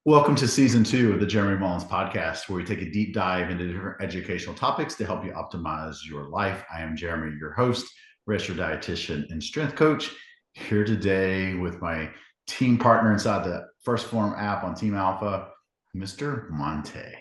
Welcome to season two of the Jeremy Mullins podcast, where we take a deep dive into different educational topics to help you optimize your life. I am Jeremy, your host, registered dietitian and strength coach, here today with my team partner inside the First Form app on Team Alpha, Mr. Montae.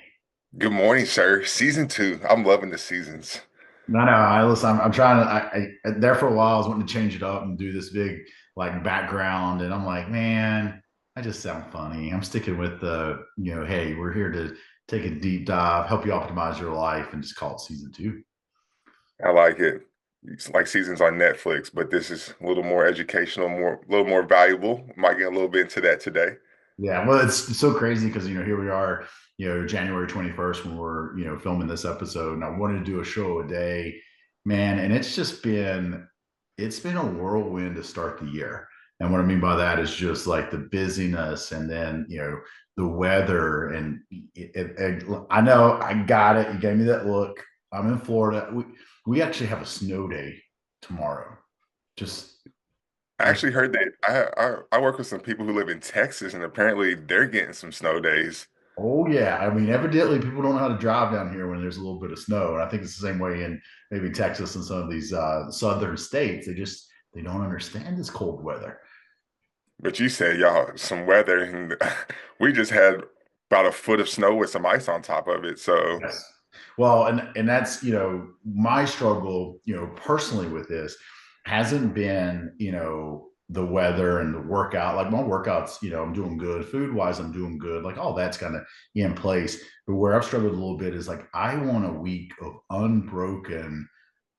Good morning, sir. Season two. I'm loving the seasons. No, no, I listen. I'm trying to. There for a while. I was wanting to change it up and do this big like background, and I'm like, man, I just sound funny. I'm sticking with hey, we're here to take a deep dive, help you optimize your life, and just call it season two. I like it. It's like seasons on Netflix, but this is a little more educational, a little more valuable. Might get a little bit into that today. Yeah, well, it's so crazy because here we are, January 21st when we're filming this episode, and I wanted to do a show a day, man, and it's been a whirlwind to start the year. And what I mean by that is just like the busyness, and then the weather, and I know I got it. You gave me that look. I'm in Florida. We actually have a snow day tomorrow. Just I like actually heard that I work with some people who live in Texas, and apparently they're getting some snow days. Oh yeah, I mean, evidently people don't know how to drive down here when there's a little bit of snow, and I think it's the same way in maybe Texas and some of these southern states. They don't understand this cold weather. But you said y'all some weather, and we just had about a foot of snow with some ice on top of it. So Yes. Well, and that's my struggle personally with this hasn't been the weather and the workout. Like my workouts, I'm doing good. Food wise, I'm doing good. Like all that's kind of in place. But where I've struggled a little bit is like I want a week of unbroken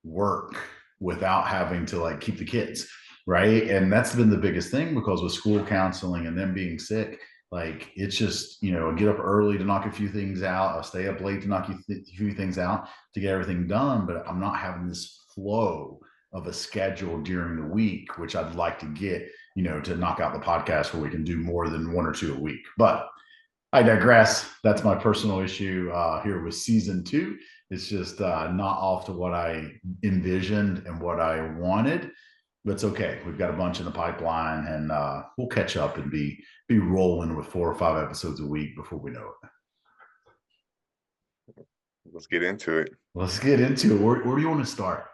work without having to like keep the kids, right? And that's been the biggest thing because with school counseling and them being sick, like it's just get up early to knock a few things out. I'll stay up late to knock a few things out to get everything done, but I'm not having this flow of a schedule during the week, which I'd like to get, to knock out the podcast where we can do more than one or two a week. But I digress. That's my personal issue here with season two. It's just not off to what I envisioned and what I wanted, but it's okay. We've got a bunch in the pipeline, and we'll catch up and be rolling with 4 or 5 episodes a week before we know it. let's get into it. Let's get into it. Where do you want to start?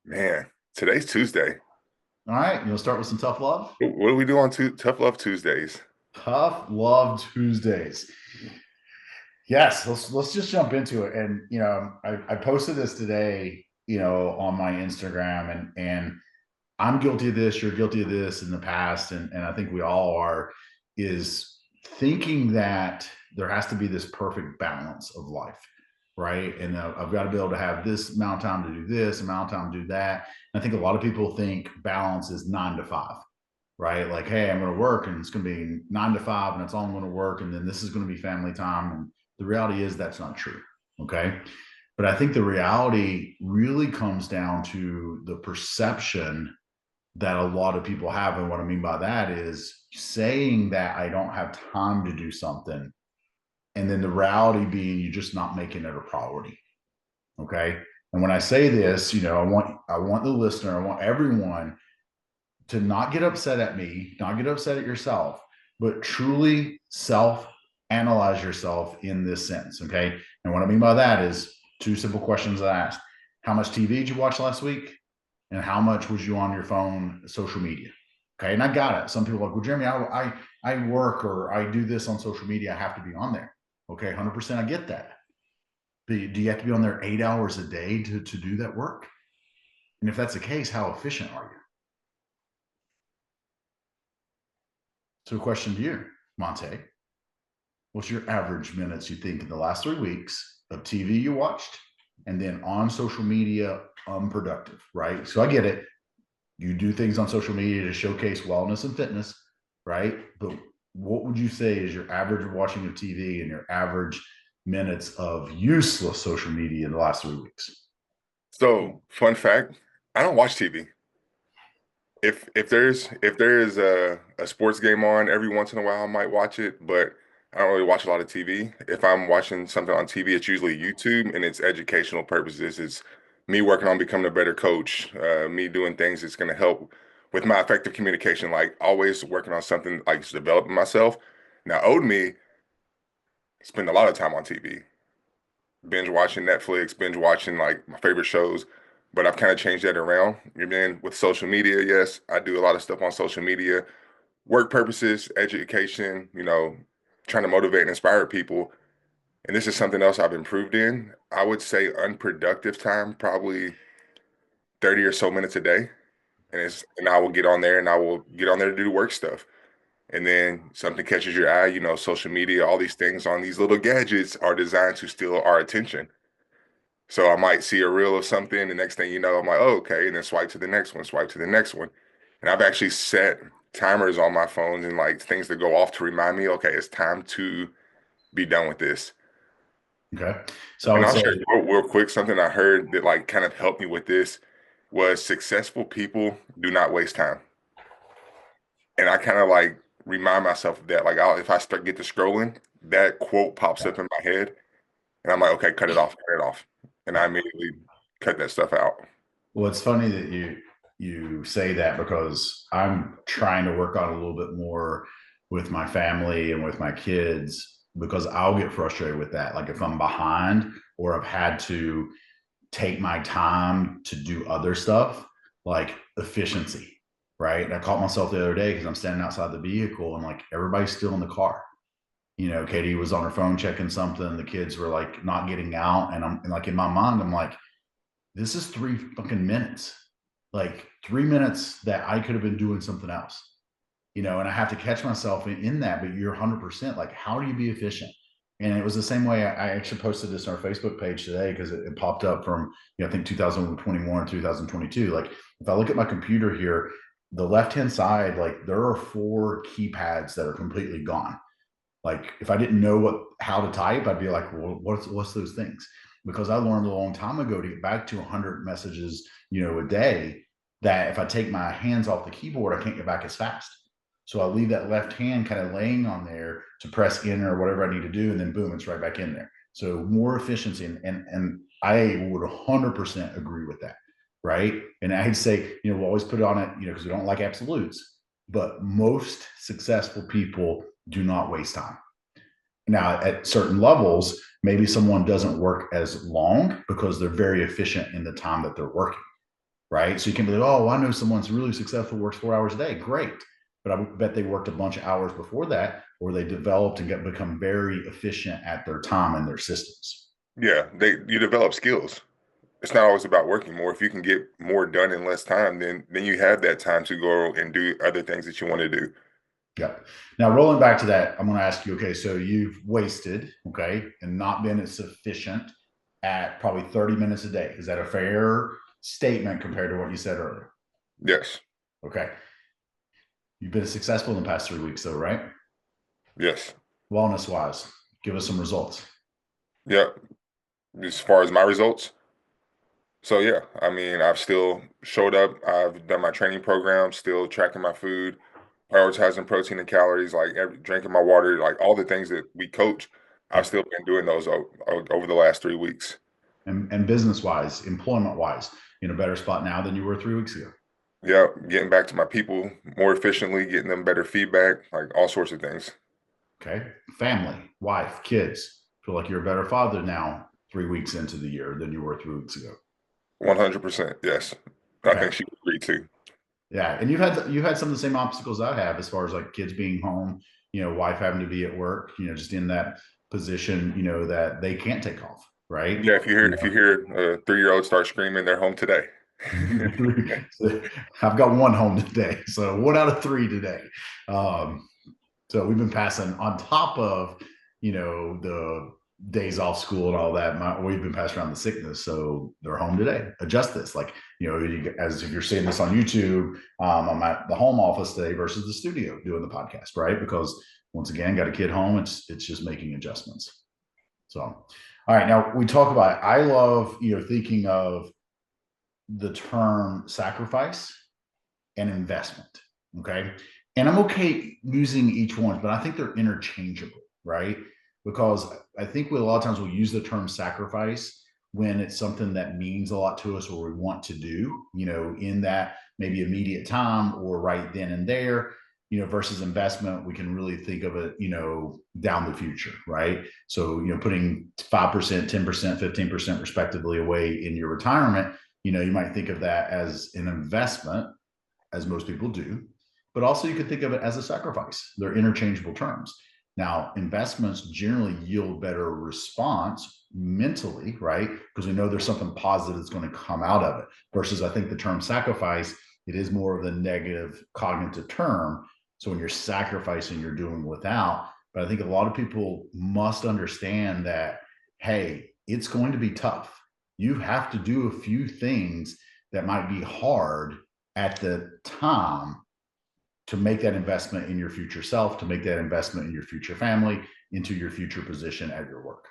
Man, today's Tuesday. All right, start with some tough love. What do we do on Tough Love Tuesdays? Tough love Tuesdays. Yes, let's just jump into it. And I posted this today, on my Instagram, and I'm guilty of this, you're guilty of this in the past, and I think we all are, is thinking that there has to be this perfect balance of life, right? And I've got to be able to have this amount of time to do this, amount of time to do that. And I think a lot of people think balance is 9 to 5, right? Like, hey, I'm going to work and it's going to be 9 to 5 and that's all I'm going to work. And then this is going to be family time. And the reality is that's not true. Okay. But I think the reality really comes down to the perception that a lot of people have. And what I mean by that is saying that I don't have time to do something. And then the reality being you're just not making it a priority. Okay. And when I say this, I want the listener, I want everyone to not get upset at me, not get upset at yourself, but truly self analyze yourself in this sense. Okay. And what I mean by that is two simple questions I asked. How much TV did you watch last week? And how much was you on your phone, social media? Okay. And I got it. Some people are like, well, Jeremy, I work or I do this on social media. I have to be on there. Okay. 100%. I get that. But do you have to be on there 8 hours a day to do that work? And if that's the case, how efficient are you? So, question to you, Monte. What's your average minutes you think in the last 3 weeks of TV you watched and then on social media unproductive, right? So I get it. You do things on social media to showcase wellness and fitness, right? But what would you say is your average watching of TV and your average minutes of useless social media in the last 3 weeks? So, fun fact, I don't watch TV. If there is a sports game on every once in a while, I might watch it, but I don't really watch a lot of TV. If I'm watching something on TV, it's usually YouTube and it's educational purposes. It's me working on becoming a better coach, me doing things that's going to help with my effective communication, like always working on something like developing myself. Now, old me spend a lot of time on TV, binge watching Netflix, binge watching like my favorite shows. But I've kind of changed that around. And then with social media, yes, I do a lot of stuff on social media, work purposes, education, trying to motivate and inspire people. And this is something else I've improved in. I would say unproductive time, probably 30 or so minutes a day. And I will get on there and I will get on there to do work stuff. And then something catches your eye, social media, all these things on these little gadgets are designed to steal our attention. So I might see a reel of something, the next thing you know, I'm like, oh, okay, and then swipe to the next one, swipe to the next one. And I've actually set timers on my phones and like things that go off to remind me, okay, it's time to be done with this. Okay. So I And would I'll say, share real quick something I heard that like kind of helped me with this was successful people do not waste time. And I kind of like remind myself of that. Like if I start get to scrolling, that quote pops up in my head, and I'm like, okay, cut it off, and I immediately cut that stuff out. well, it's funny that you say that because I'm trying to work on a little bit more with my family and with my kids because I'll get frustrated with that. Like if I'm behind or I've had to take my time to do other stuff, like efficiency, right? And I caught myself the other day because I'm standing outside the vehicle and like everybody's still in the car. Katie was on her phone checking something. The kids were like not getting out, and I'm and like in my mind, I'm like, this is 3 fucking minutes, like 3 minutes that I could have been doing something else, and I have to catch myself in that. But you're 100% like, how do you be efficient? And it was the same way. I actually posted this on our Facebook page today because it popped up from, I think 2021 or 2022. Like, if I look at my computer here, the left hand side, like there are 4 keypads that are completely gone. Like if I didn't know how to type, I'd be like, well, what's those things? Because I learned a long time ago to get back to 100 messages, a day, that if I take my hands off the keyboard, I can't get back as fast. So I leave that left hand kind of laying on there to press enter or whatever I need to do, and then boom, it's right back in there. So more efficiency, and I would 100% agree with that, right? And I'd say, we'll always put it on it, because we don't like absolutes, but most successful people do not waste time. Now, at certain levels, maybe someone doesn't work as long because they're very efficient in the time that they're working, right? So you can be like, oh, I know someone's really successful, works 4 hours a day. Great. But I bet they worked a bunch of hours before that, or they developed and become very efficient at their time and their systems. Yeah, you develop skills. It's not always about working more. If you can get more done in less time, then you have that time to go and do other things that you want to do. Yep. Now, rolling back to that, I'm going to ask you, okay, so you've wasted, okay, and not been as sufficient at probably 30 minutes a day. Is that a fair statement compared to what you said earlier? Yes. Okay. You've been successful in the past 3 weeks, though, right? Yes. Wellness wise, give us some results. Yeah. As far as my results. So yeah, I mean, I've still showed up. I've done my training program, still tracking my food, prioritizing protein and calories, like drinking my water, like all the things that we coach. I've Yep. still been doing those over the last 3 weeks. And business wise, employment wise, in a better spot now than you were 3 weeks ago. Yeah, getting back to my people more efficiently, getting them better feedback, like all sorts of things. Okay. Family, wife, kids. Feel like you're a better father now 3 weeks into the year than you were 3 weeks ago. 100%. Yes. I Okay. think she would agree too. Yeah. And you've had some of the same obstacles I have as far as like kids being home, wife having to be at work, just in that position, that they can't take off, right? Yeah, if you hear a 3-year-old start screaming, they're home today. I've got one home today, so 1 out of 3 today. Um, so we've been passing on top of the days off school and all that. We've been passing around the sickness, so they're home today. Adjust this, like as if you're seeing this on YouTube. I'm at the home office today versus the studio doing the podcast, right? Because once again, got a kid home. It's just making adjustments. So, all right, now we talk about. I love thinking of the term sacrifice and investment. Okay. And I'm okay using each one, but I think they're interchangeable, right? Because I think a lot of times we'll use the term sacrifice when it's something that means a lot to us or we want to do, in that maybe immediate time or right then and there. versus investment, we can really think of it, down the future, right? So, putting 5%, 10%, 15% respectively away in your retirement, you might think of that as an investment, as most people do, but also you could think of it as a sacrifice. They're interchangeable terms. Now, investments generally yield better response mentally, right? Because we know there's something positive that's going to come out of it. Versus, I think the term sacrifice, it is more of the negative cognitive term. So when you're sacrificing, you're doing without. But I think a lot of people must understand that, hey, it's going to be tough. You have to do a few things that might be hard at the time to make that investment in your future self, to make that investment in your future family, into your future position at your work.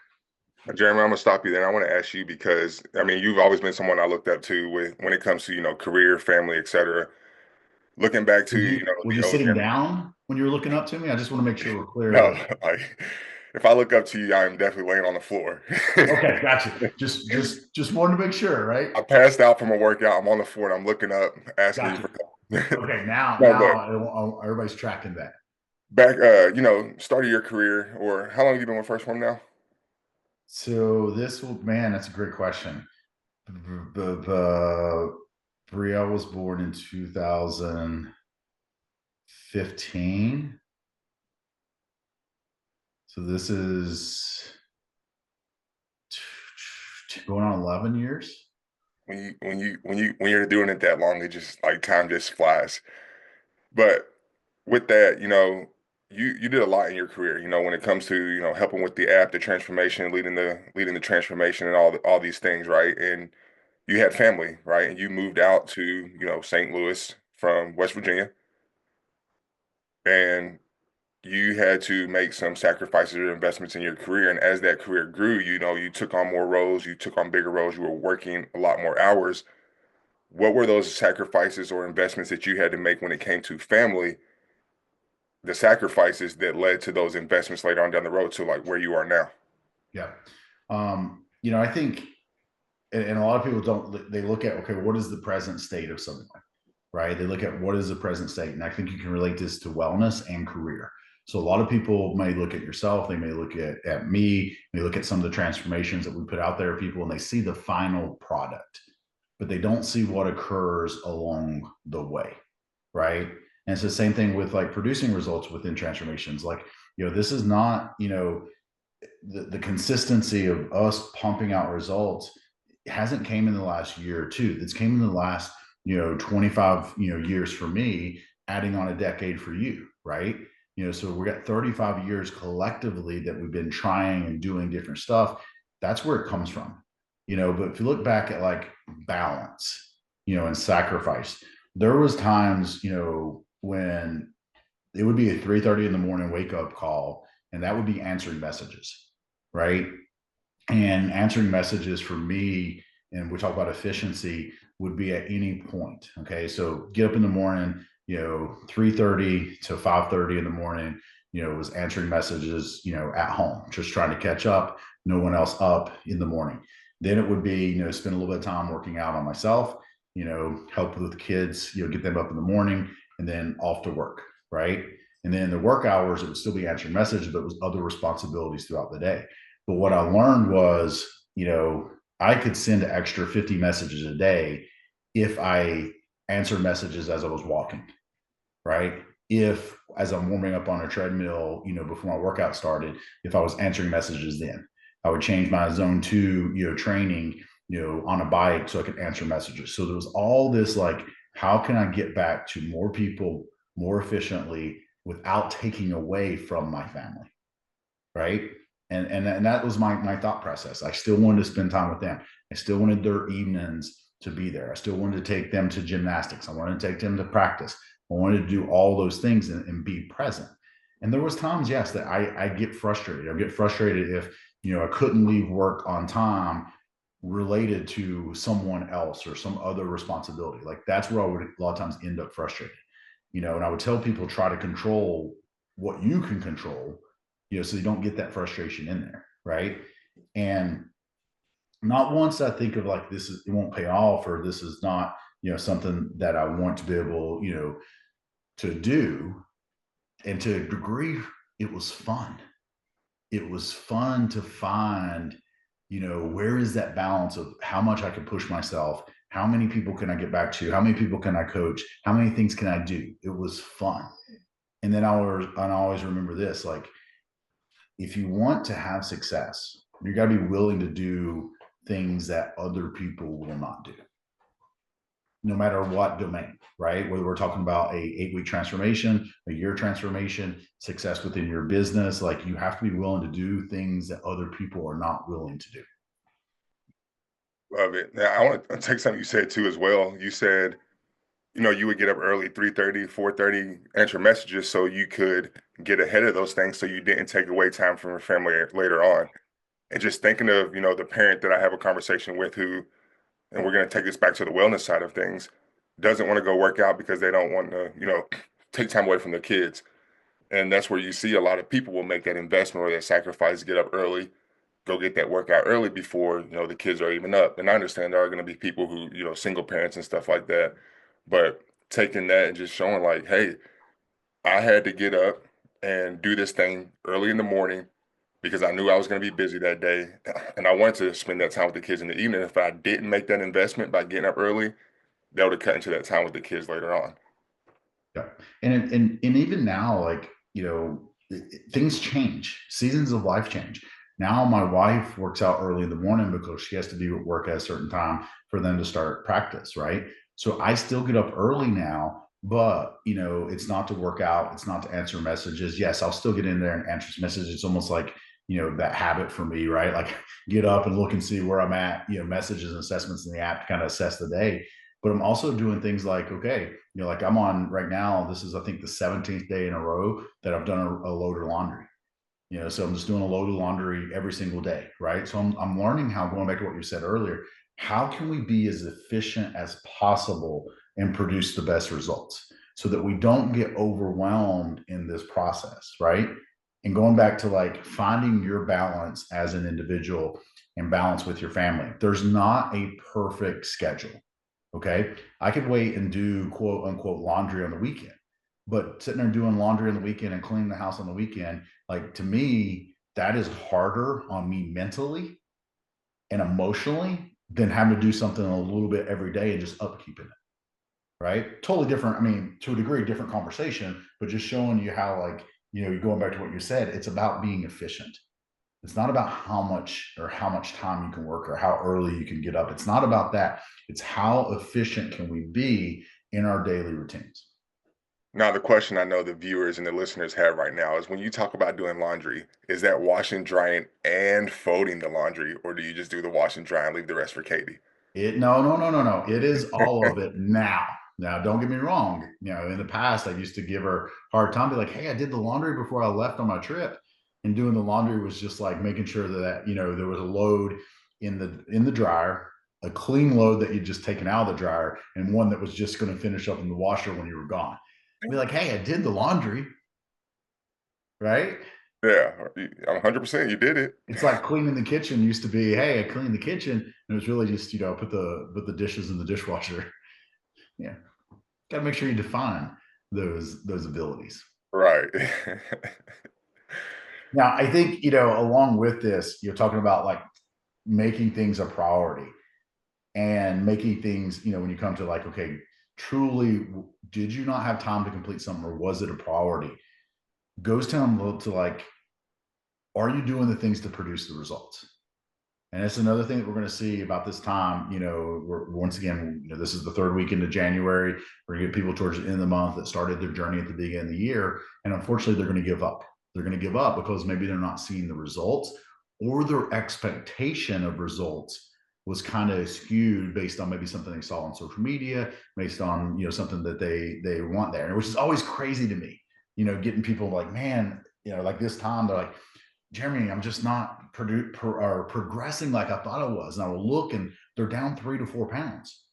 Jeremy, I'm gonna stop you there. I want to ask you because I mean you've always been someone I looked up to with when it comes to career, family, etc. Looking back to Were the you old sitting Jeremy. down when you were looking up to me? I just want to make sure we're clear No, that. like if I look up to you, I'm definitely laying on the floor. Okay, gotcha. Just wanted to make sure, right? I passed out from a workout. I'm on the floor and I'm looking up, asking you Gotcha. for help. Okay, now No, but everybody's tracking that. back, start of your career, or how long have you been with First Form now? So this will, man, that's a great question. Bria was born in 2015. So this is going on 11 years. When you're doing it that long, it just like time just flies. But with that, you did a lot in your career. When it comes to helping with the app, the transformation, leading the transformation, and all these things, right? And you had family, right? And you moved out to St. Louis from West Virginia, and you had to make some sacrifices or investments in your career. And as that career grew, you took on more roles, you took on bigger roles, you were working a lot more hours. What were those sacrifices or investments that you had to make when it came to family, the sacrifices that led to those investments later on down the road to like where you are now? Yeah. I think, and a lot of people don't, they look at, okay, what is the present state of someone, right? They look at what is the present state. And I think you can relate this to wellness and career. So a lot of people may look at yourself, they may look at me, they look at some of the transformations that we put out there, people, and they see the final product, but they don't see what occurs along the way, right? And it's the same thing with like producing results within transformations. Like, this is not, the consistency of us pumping out results hasn't came in the last year or two. It's came in the last, 25, years for me, adding on a decade for you, right? So we got 35 years collectively that we've been trying and doing different stuff. That's where it comes from, but if you look back at like balance, and sacrifice, there was times, when it would be a 3:30 in the morning wake up call, and that would be answering messages, right? And answering messages for me, and we talk about efficiency, would be at any point. Okay, so get up in the morning, 3:30 to 5:30 in the morning, was answering messages, at home, just trying to catch up. No one else up in the morning. Then it would be, spend a little bit of time working out on myself, help with the kids, get them up in the morning, and then off to work, right? And then the work hours, it would still be answering messages, but it was other responsibilities throughout the day. But what I learned was, I could send an extra 50 messages a day if I answered messages as I was walking, right? If as I'm warming up on a treadmill, before my workout started, if I was answering messages then, I would change my zone two, training, on a bike so I could answer messages. So there was all this like, how can I get back to more people more efficiently without taking away from my family, right? And that was my thought process. I still wanted to spend time with them. I still wanted their evenings to be there. I still wanted to take them to gymnastics. I wanted to take them to practice. I wanted to do all those things and be present. And there was times, yes, that I get frustrated. I get frustrated if, I couldn't leave work on time related to someone else or some other responsibility. Like that's where I would a lot of times end up frustrated, and I would tell people, try to control what you can control, so you don't get that frustration in there, right? And not once I think of like, this is, it won't pay off, or this is not, something that I want to be able, to do. And to a degree, it was fun. It was fun to find, where is that balance of how much I can push myself? How many people can I get back to? How many people can I coach? How many things can I do? It was fun. And then I always remember this, like, if you want to have success, you got to be willing to do things that other people will not do, no matter what domain, right? Whether we're talking about a 8-week transformation, a year transformation, success within your business, like, you have to be willing to do things that other people are not willing to do. Love it. Now, I want to take something you said too as well. You said, you would get up early, 3:30, 4:30, answer messages so you could get ahead of those things so you didn't take away time from your family later on. And just thinking of, the parent that I have a conversation with who, and we're going to take this back to the wellness side of things, doesn't want to go work out because they don't want to, take time away from their kids. And that's where you see a lot of people will make that investment or that sacrifice, get up early, go get that workout early before, the kids are even up. And I understand there are going to be people who, single parents and stuff like that. But taking that and just showing like, hey, I had to get up and do this thing early in the morning because I knew I was going to be busy that day. And I wanted to spend that time with the kids in the evening. If I didn't make that investment by getting up early, that would have cut into that time with the kids later on. Yeah. And even now, like, things change, seasons of life change. Now my wife works out early in the morning because she has to be at work at a certain time for them to start practice, right? So I still get up early now, but it's not to work out, it's not to answer messages. Yes, I'll still get in there and answer messages. It's almost like, that habit for me, right? Like, get up and look and see where I'm at, messages and assessments in the app to kind of assess the day. But I'm also doing things like, okay, like, I'm on right now, this is, I think, the 17th day in a row that I've done a load of laundry. So I'm just doing a load of laundry every single day, right? So I'm learning how, going back to what you said earlier, how can we be as efficient as possible and produce the best results so that we don't get overwhelmed in this process, right? And going back to, like, finding your balance as an individual and balance with your family. There's not a perfect schedule. Okay. I could wait and do quote unquote laundry on the weekend, but sitting there doing laundry on the weekend and cleaning the house on the weekend, like, to me, that is harder on me mentally and emotionally than having to do something a little bit every day and just upkeeping it. Right. Totally different. I mean, to a degree, different conversation, but just showing you how, like, you're going back to what you said, it's about being efficient. It's not about how much time you can work or how early you can get up. It's not about that. It's how efficient can we be in our daily routines. Now, the question I know the viewers and the listeners have right now is when you talk about doing laundry, is that washing, drying, and folding the laundry, or do you just do the wash and dry and leave the rest for Katie? No. It is all of it now. Now, don't get me wrong. In the past, I used to give her a hard time, be like, hey, I did the laundry before I left on my trip. And doing the laundry was just like making sure that, there was a load in the dryer, a clean load that you'd just taken out of the dryer, and one that was just going to finish up in the washer when you were gone. Be like, hey, I did the laundry, right? Yeah, 100%. You did it. It's like cleaning the kitchen used to be, hey, I cleaned the kitchen, and it was really just, put the dishes in the dishwasher. Yeah. Got to make sure you define those abilities. Right. Now, I think, along with this, you're talking about, like, making things a priority and making things, when you come to, like, okay, truly, did you not have time to complete something, or was it a priority? Goes down to, like, are you doing the things to produce the results? And that's another thing that we're going to see about this time. Once again, this is the third week into January. We're going to get people towards the end of the month that started their journey at the beginning of the year. And unfortunately, they're going to give up. They're going to give up because maybe they're not seeing the results, or their expectation of results was kind of skewed based on maybe something they saw on social media, based on, something that they want there, which is always crazy to me. Getting people like, man, like, this time they're like, Jeremy, I'm just not progressing like I thought I was. And I will look, and they're down 3 to 4 pounds.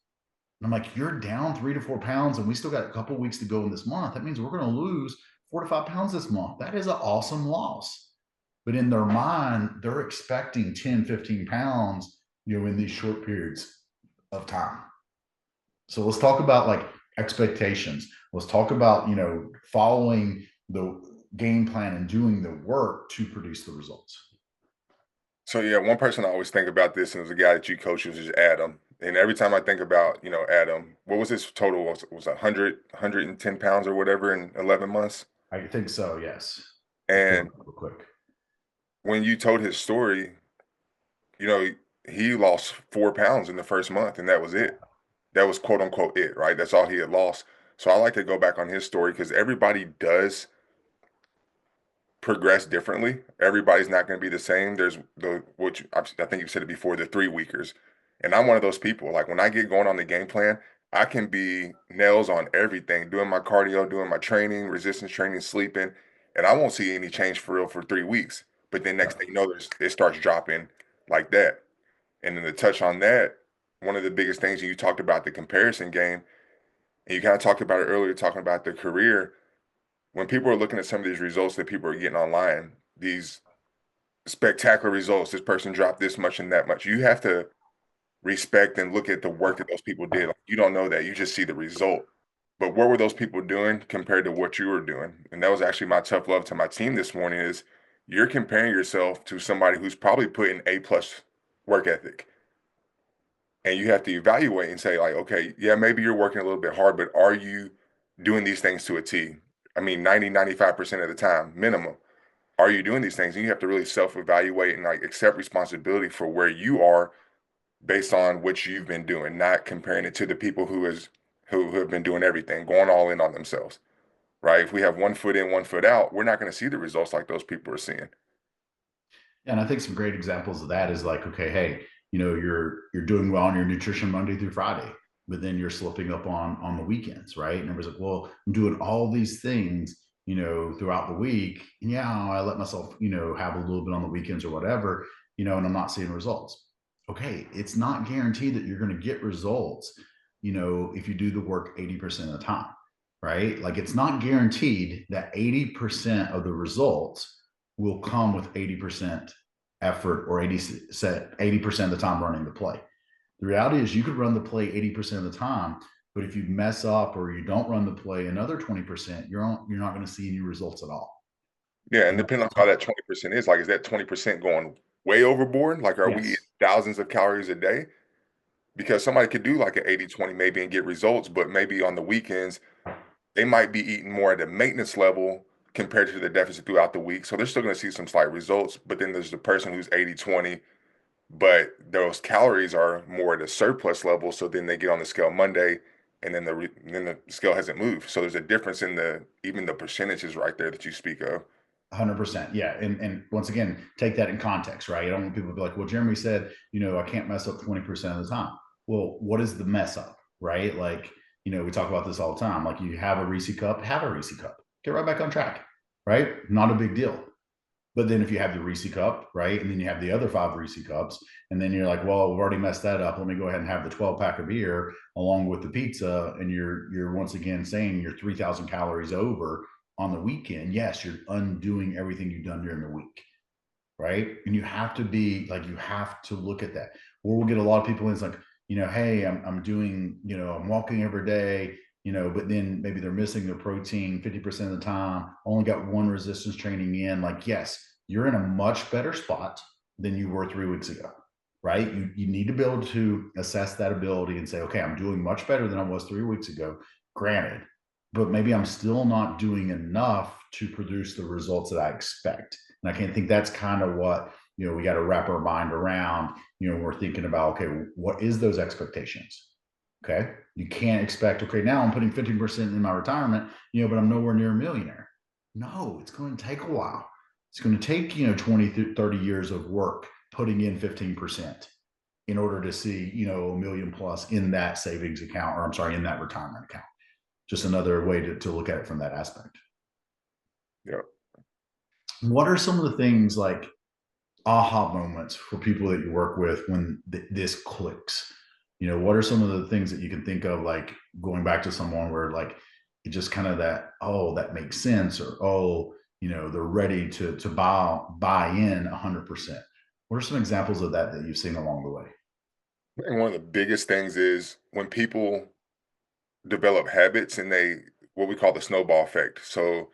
And I'm like, you're down 3 to 4 pounds, and we still got a couple weeks to go in this month. That means we're going to lose 4 to 5 pounds this month. That is an awesome loss. But in their mind, they're expecting 10, 15 pounds, in these short periods of time. So let's talk about, like, expectations. Let's talk about, following the game plan and doing the work to produce the results. So yeah, one person I always think about this, and it was a guy that you coach, was just Adam. And every time I think about, Adam, what was his total? Was 110 pounds or whatever in 11 months? I think so, yes. Let's pull it And up real quick. when you told his story, you know, he lost 4 pounds in the first month, and that was it. That was quote unquote it, right? That's all he had lost. So I like to go back on his story because everybody does progress differently. Everybody's not going to be the same. There's I think you said it before, the 3 weekers, and I'm one of those people. Like when I get going on the game plan, I can be nails on everything, doing my cardio, doing my training, resistance training, sleeping, and I won't see any change for real for 3 weeks. But then next thing you know, it starts dropping like that. And then to touch on that, one of the biggest things you talked about the comparison game, and you kind of talked about it earlier, talking about the career when people are looking at some of these results that people are getting online, these spectacular results, this person dropped this much and that much, you have to respect and look at the work that those people did. Like, you don't know that, you just see the result. But what were those people doing compared to what you were doing? And that was actually my tough love to my team this morning is you're comparing yourself to somebody who's probably putting A plus work ethic. And you have to evaluate and say, like, okay, yeah, maybe you're working a little bit hard, but are you doing these things to a T? I mean, 95% of the time, minimum. Are you doing these things? And you have to really self-evaluate and like accept responsibility for where you are based on what you've been doing, not comparing it to the people who have been doing everything, going all in on themselves. Right? If we have one foot in, one foot out, we're not going to see the results like those people are seeing. And I think some great examples of that is like, okay, hey, you're doing well on your nutrition Monday through Friday, but then you're slipping up on the weekends, right? And everybody's like, well, I'm doing all these things, throughout the week. And yeah, I let myself, have a little bit on the weekends or whatever, and I'm not seeing results. Okay, it's not guaranteed that you're going to get results, if you do the work 80% of the time, right? Like it's not guaranteed that 80% of the results will come with 80% effort or 80% of the time running the play. The reality is you could run the play 80% of the time, but if you mess up or you don't run the play another 20%, you're not going to see any results at all. Yeah, and And depending on how that 20% is, like, is that 20% going way overboard? Like, are we eating yes, thousands of calories a day? Because somebody could do like an 80-20 maybe and get results, but maybe on the weekends, they might be eating more at a maintenance level compared to the deficit throughout the week. So they're still going to see some slight results. But then there's the person who's 80-20, but those calories are more at a surplus level. So then they get on the scale Monday, and then the scale hasn't moved. So there's a difference in the even the percentages right there that you speak of. 100%. Yeah. And once again, take that in context, right? I don't want people to be like, well, Jeremy said, I can't mess up 20% of the time. Well, what is the mess up, right? Like, we talk about this all the time. Like you have a Reese cup, have a Reese cup, get right back on track, right? Not a big deal. But then if you have the Reese cup, right, and then you have the other 5 Reese cups, and then you're like, well, we've already messed that up. Let me go ahead and have the 12 pack of beer along with the pizza, and you're once again saying you're 3,000 calories over on the weekend. Yes, you're undoing everything you've done during the week, right? And you have to look at that. Or we'll get a lot of people in. It's like, hey, I'm doing, I'm walking every day, but then maybe they're missing their protein 50% of the time, only got one resistance training in. Like, yes, you're in a much better spot than you were 3 weeks ago, right? You need to be able to assess that ability and say, okay, I'm doing much better than I was 3 weeks ago, granted, but maybe I'm still not doing enough to produce the results that I expect. And I can't think that's kind of what, we got to wrap our mind around, we're thinking about, okay, what is those expectations? Okay. You can't expect, okay, now I'm putting 15% in my retirement, but I'm nowhere near a millionaire. No, it's going to take a while. It's going to take, 20, 30 years of work putting in 15% in order to see, a million plus in that savings account, or I'm sorry, in that retirement account. Just another way to look at it from that aspect. Yeah. What are some of the things like aha moments for people that you work with when this clicks? What are some of the things that you can think of, like going back to someone where like it just kind of that, oh, that makes sense, or oh, they're ready to buy in 100%. What are some examples of that you've seen along the way? I think one of the biggest things is when people develop habits and they what we call the snowball effect. So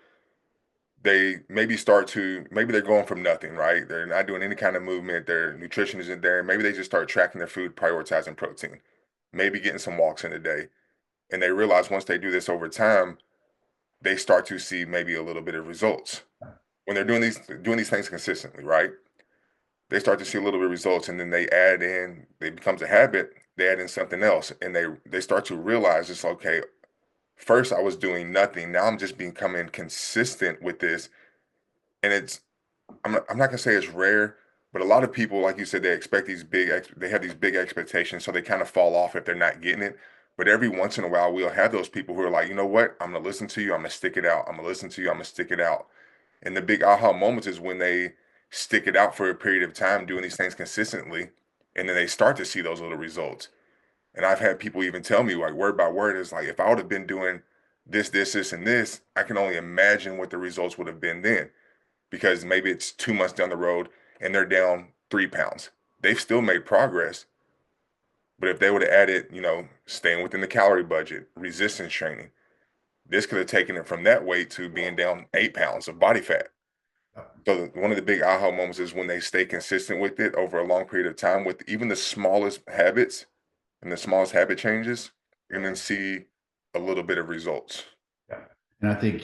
they maybe they're going from nothing, right? They're not doing any kind of movement. Their nutrition isn't there. Maybe they just start tracking their food, prioritizing protein, maybe getting some walks in a day. And they realize once they do this over time, they start to see maybe a little bit of results. When they're doing these things consistently, right? They start to see a little bit of results, and then it becomes a habit. They add in something else, and they start to realize it's okay. First, I was doing nothing. Now I'm just becoming consistent with this, and I'm not gonna say it's rare, but a lot of people, like you said, they expect they have these big expectations, so they kind of fall off if they're not getting it. But every once in a while, we'll have those people who are like, you know what? I'm gonna listen to you. I'm gonna stick it out. I'm gonna listen to you. I'm gonna stick it out. And the big aha moments is when they stick it out for a period of time, doing these things consistently, and then they start to see those little results. And I've had people even tell me, like, word by word, is like, if I would have been doing this, and this, I can only imagine what the results would have been then, because maybe it's 2 months down the road and they're down 3 pounds. They've still made progress, but if they would have added, staying within the calorie budget, resistance training, this could have taken it from that weight to being down 8 pounds of body fat. So one of the big aha moments is when they stay consistent with it over a long period of time with even the smallest habits and the smallest habit changes, and then see a little bit of results. Yeah. And I think,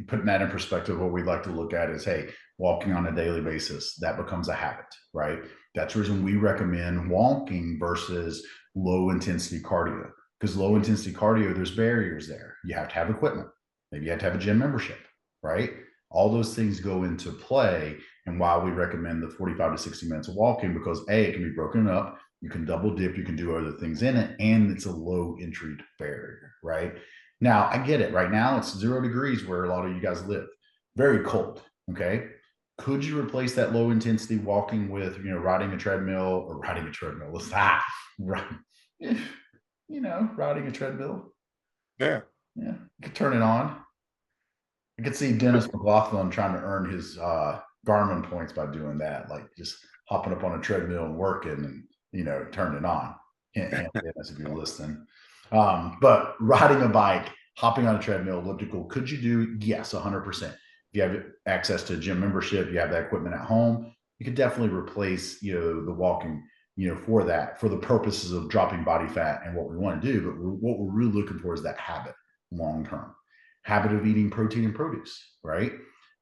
putting that in perspective, what we like to look at is, hey, walking on a daily basis, that becomes a habit, right? That's the reason we recommend walking versus low intensity cardio. Because low intensity cardio, there's barriers there. You have to have equipment. Maybe you have to have a gym membership, right? All those things go into play. And why we recommend the 45 to 60 minutes of walking, because A, it can be broken up. You can double dip, you can do other things in it, and it's a low entry barrier, right? Now, I get it. Right now, it's 0 degrees where a lot of you guys live. Very cold. Okay. Could you replace that low intensity walking with, riding a treadmill or riding a treadmill? Right. Riding a treadmill. Yeah. Yeah. You could turn it on. I could see Dennis McLaughlin trying to earn his Garmin points by doing that, like just hopping up on a treadmill and working and, turn it on. Hint, hint, Dennis, if you're listening. But riding a bike, hopping on a treadmill, elliptical, could you do? Yes, 100%. If you have access to a gym membership, you have that equipment at home, you could definitely replace, the walking, for that, for the purposes of dropping body fat and what we want to do. But what we're really looking for is that habit long term. Habit of eating protein and produce, right?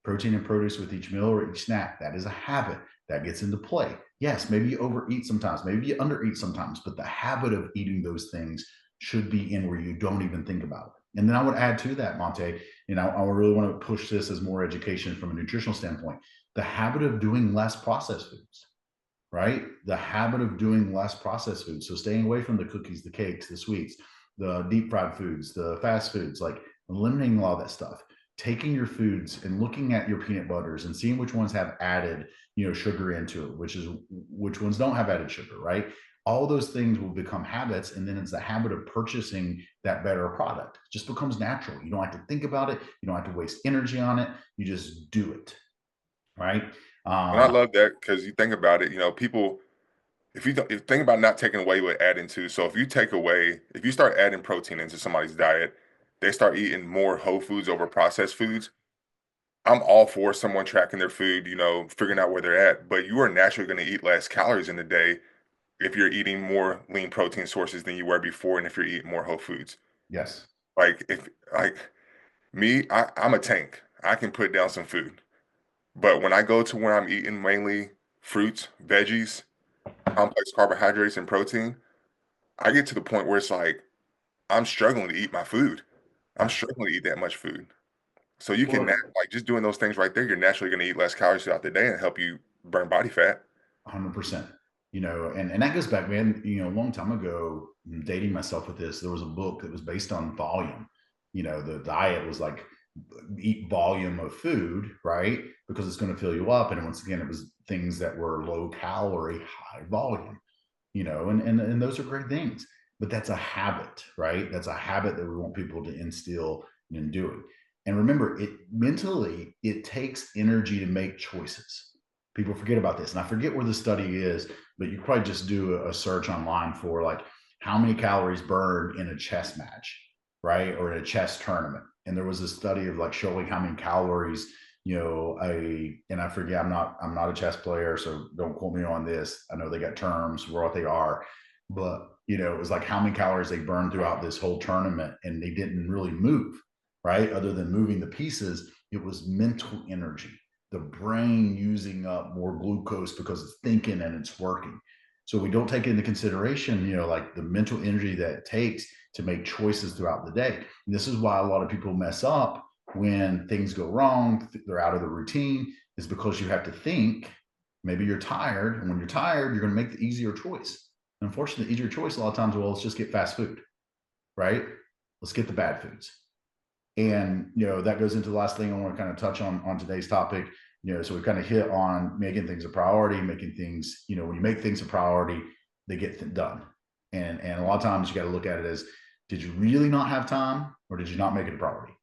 Protein and produce with each meal or each snack. That is a habit that gets into play. Yes, maybe you overeat sometimes, maybe you undereat sometimes, but the habit of eating those things should be in where you don't even think about it. And then I would add to that, Monte, I really want to push this as more education from a nutritional standpoint. The habit of doing less processed foods, right? The habit of doing less processed foods. So staying away from the cookies, the cakes, the sweets, the deep fried foods, the fast foods, like eliminating a lot of that stuff. Taking your foods and looking at your peanut butters and seeing which ones have added, sugar into it, which ones don't have added sugar, right? All those things will become habits, and then it's the habit of purchasing that better product. It just becomes natural. You don't have to think about it. You don't have to waste energy on it. You just do it, right? And I love that because you think about it, people, if you think about not taking away what adding to, so if you start adding protein into somebody's diet, they start eating more whole foods over processed foods. I'm all for someone tracking their food, figuring out where they're at, but you are naturally going to eat less calories in the day if you're eating more lean protein sources than you were before, and if you're eating more whole foods. Yes. Like if like me, I'm a tank. I can put down some food. But when I go to where I'm eating mainly fruits, veggies, complex carbohydrates, and protein, I get to the point where it's like I'm struggling to eat my food. I'm Yeah. struggling to eat that much food. So you can Well, like just doing those things right there, you're naturally going to eat less calories throughout the day and help you burn body fat. 100%. And that goes back, man, a long time ago, dating myself with this, there was a book that was based on volume. The diet was like eat volume of food, right? Because it's going to fill you up. And once again, it was things that were low calorie, high volume, and those are great things. But that's a habit, right? That's a habit that we want people to instill in doing. And remember, it mentally, it takes energy to make choices. People forget about this. And I forget where the study is, but you probably just do a search online for like how many calories burned in a chess match, right? Or in a chess tournament. And there was a study of like showing how many calories, and I forget, I'm not a chess player, so don't quote me on this. I know they got terms for what they are, but it was like how many calories they burned throughout this whole tournament, and they didn't really move, right? Other than moving the pieces, it was mental energy, the brain using up more glucose because it's thinking and it's working. So we don't take into consideration, like the mental energy that it takes to make choices throughout the day. And this is why a lot of people mess up when things go wrong, they're out of the routine, is because you have to think. Maybe you're tired, and when you're tired, you're going to make the easier choice. Unfortunately, the easier choice a lot of times, well, let's just get fast food, right? Let's get the bad foods. And that goes into the last thing I want to kind of touch on today's topic. So we kind of hit on making things a priority, making things, when you make things a priority, they get done. And a lot of times you got to look at it as, did you really not have time, or did you not make it a priority?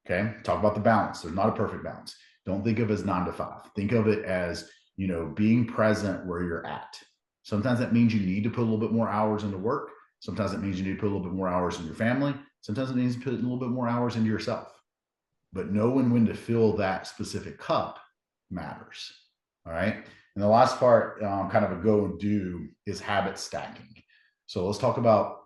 Okay. Talk about the balance. There's not a perfect balance. Don't think of it as 9 to 5. Think of it as, being present where you're at. Sometimes that means you need to put a little bit more hours into work. Sometimes it means you need to put a little bit more hours in your family. Sometimes it means to put a little bit more hours into yourself. But knowing when to fill that specific cup matters. All right. And the last part, kind of a go and do, is habit stacking. So let's talk about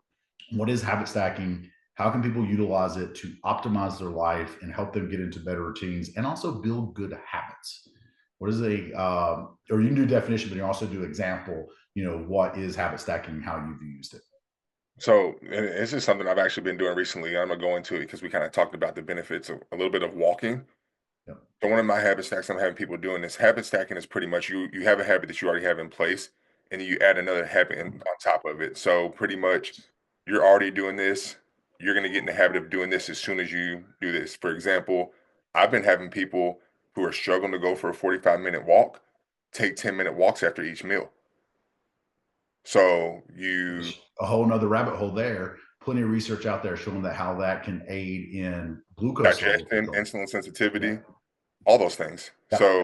what is habit stacking. How can people utilize it to optimize their life and help them get into better routines and also build good habits? What is or you can do definition, but you also do example, what is habit stacking and how you've used it. So, and this is something I've actually been doing recently. I'm gonna go into it because we kind of talked about the benefits of a little bit of walking. Yep. So one of my habit stacks I'm having people doing this. Habit stacking is pretty much you have a habit that you already have in place, and then you add another habit on top of it. So pretty much you're already doing this. You're gonna get in the habit of doing this as soon as you do this. For example, I've been having people who are struggling to go for a 45-minute walk take 10-minute walks after each meal. So you A whole nother rabbit hole there. Plenty of research out there showing that how that can aid in glucose levels. digestion, insulin sensitivity, Yeah. all those things. Yeah. So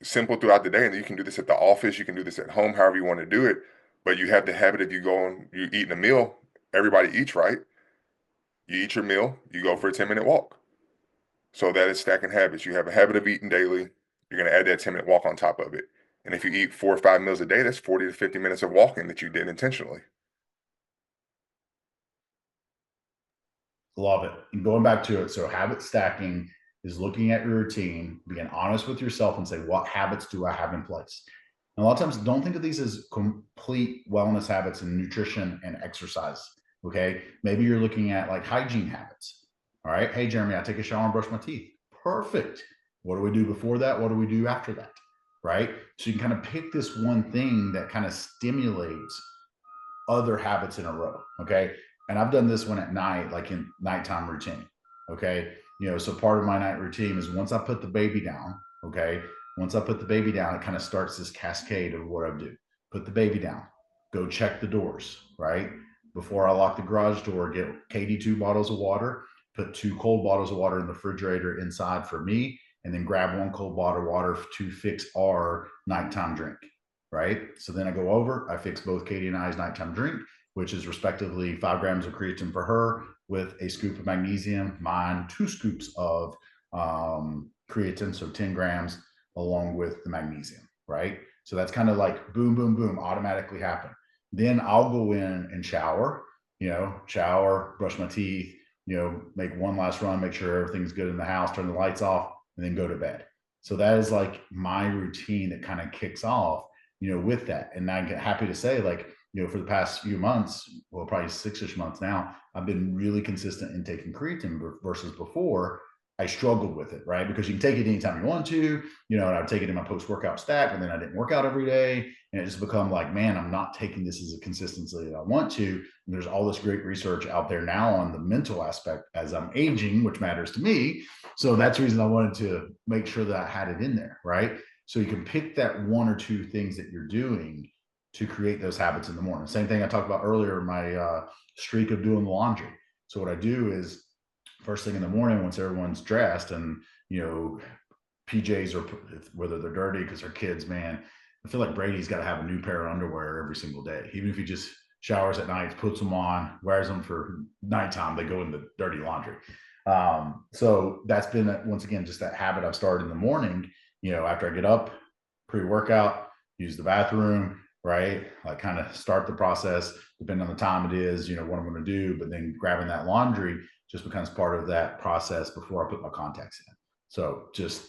simple throughout the day, and you can do this at the office, you can do this at home, however you want to do it. But you have the habit of you eating a meal, everybody eats, right? You eat your meal, you go for a 10-minute walk. So that is stacking habits. You have a habit of eating daily, you're going to add that 10-minute walk on top of it. And if you eat 4 or 5 meals a day, that's 40 to 50 minutes of walking that you did intentionally. Love it. And going back to it, so habit stacking is looking at your routine, being honest with yourself, and say, what habits do I have in place? And a lot of times, don't think of these as complete wellness habits in nutrition and exercise. Okay. Maybe you're looking at like hygiene habits. All right. Hey, Jeremy, I take a shower and brush my teeth. Perfect. What do we do before that? What do we do after that? Right. So you can kind of pick this one thing that kind of stimulates other habits in a row. Okay. And I've done this one at night, like in nighttime routine. Okay. So part of my night routine is once I put the baby down, okay, once I put the baby down, it kind of starts this cascade of what I do. Put the baby down, go check the doors, right? Before I lock the garage door, get Katie 2 bottles of water, put 2 cold bottles of water in the refrigerator inside for me, and then grab 1 cold bottle of water to fix our nighttime drink, right? So then I go over, I fix both Katie and I's nighttime drink, which is respectively 5 grams of creatine for her with a scoop of magnesium, mine 2 scoops of creatine, so 10 grams along with the magnesium, right? So that's kind of like boom, boom, boom, automatically happen. Then I'll go in and shower, brush my teeth, make one last run, make sure everything's good in the house, turn the lights off, and then go to bed. So that is like my routine that kind of kicks off, with that. And I'm happy to say, like, for the past few months, well, probably 6-ish months now, I've been really consistent in taking creatine versus before I struggled with it, right? Because you can take it anytime you want to, and I would take it in my post-workout stack, and then I didn't work out every day. And it just become like, man, I'm not taking this as a consistency that I want to. And there's all this great research out there now on the mental aspect as I'm aging, which matters to me. So that's the reason I wanted to make sure that I had it in there, right? So you can pick that 1 or 2 things that you're doing to create those habits in the morning. Same thing I talked about earlier, my streak of doing the laundry. So what I do is first thing in the morning, once everyone's dressed and, PJs are, whether they're dirty because they're kids, man, I feel like Brady's got to have a new pair of underwear every single day. Even if he just showers at night, puts them on, wears them for nighttime, they go in the dirty laundry. So that's been once again just that habit I've started in the morning. After I get up, pre-workout, use the bathroom, right? Like kind of start the process, depending on the time it is, what I'm going to do. But then grabbing that laundry just becomes part of that process before I put my contacts in. So just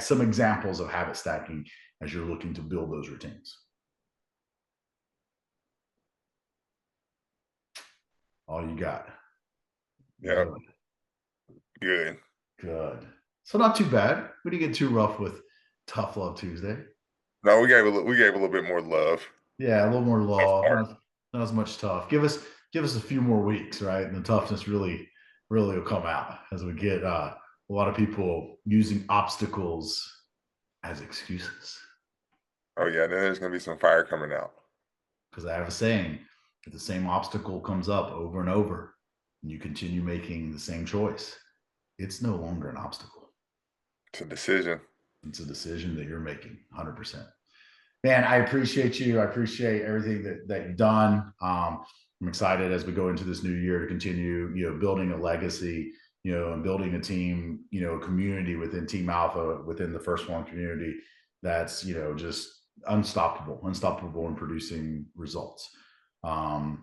some examples of habit stacking as you're looking to build those routines. All you got. Yeah, Good. good. Good. So not too bad. We didn't get too rough with Tough Love Tuesday. No, we gave a little bit more love. Yeah, a little more Tough love, part. not as much tough. Give us a few more weeks, right? And the toughness really will come out as we get a lot of people using obstacles as excuses. Oh yeah, then there's gonna be some fire coming out. Because I have a saying, if the same obstacle comes up over and over, and you continue making the same choice, it's no longer an obstacle. It's a decision. It's a decision that you're making 100%. Man, I appreciate you. I appreciate everything that you've done. I'm excited as we go into this new year to continue, building a legacy, and building a team, a community within Team Alpha, within the First One community that's, just unstoppable in producing results. And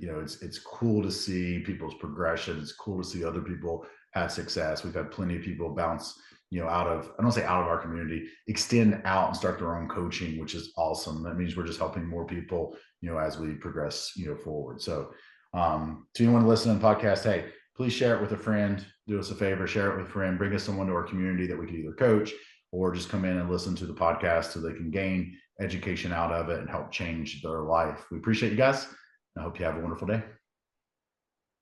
it's cool to see people's progression. It's cool to see other people have success. We've had plenty of people bounce out of, I don't say out of our community, extend out and start their own coaching, which is awesome. That means we're just helping more people, as we progress, forward. So to anyone listening to the podcast, hey, please share it with a friend. Do us a favor, share it with a friend, bring us someone to our community that we can either coach or just come in and listen to the podcast so they can gain education out of it and help change their life. We appreciate you guys. I hope you have a wonderful day.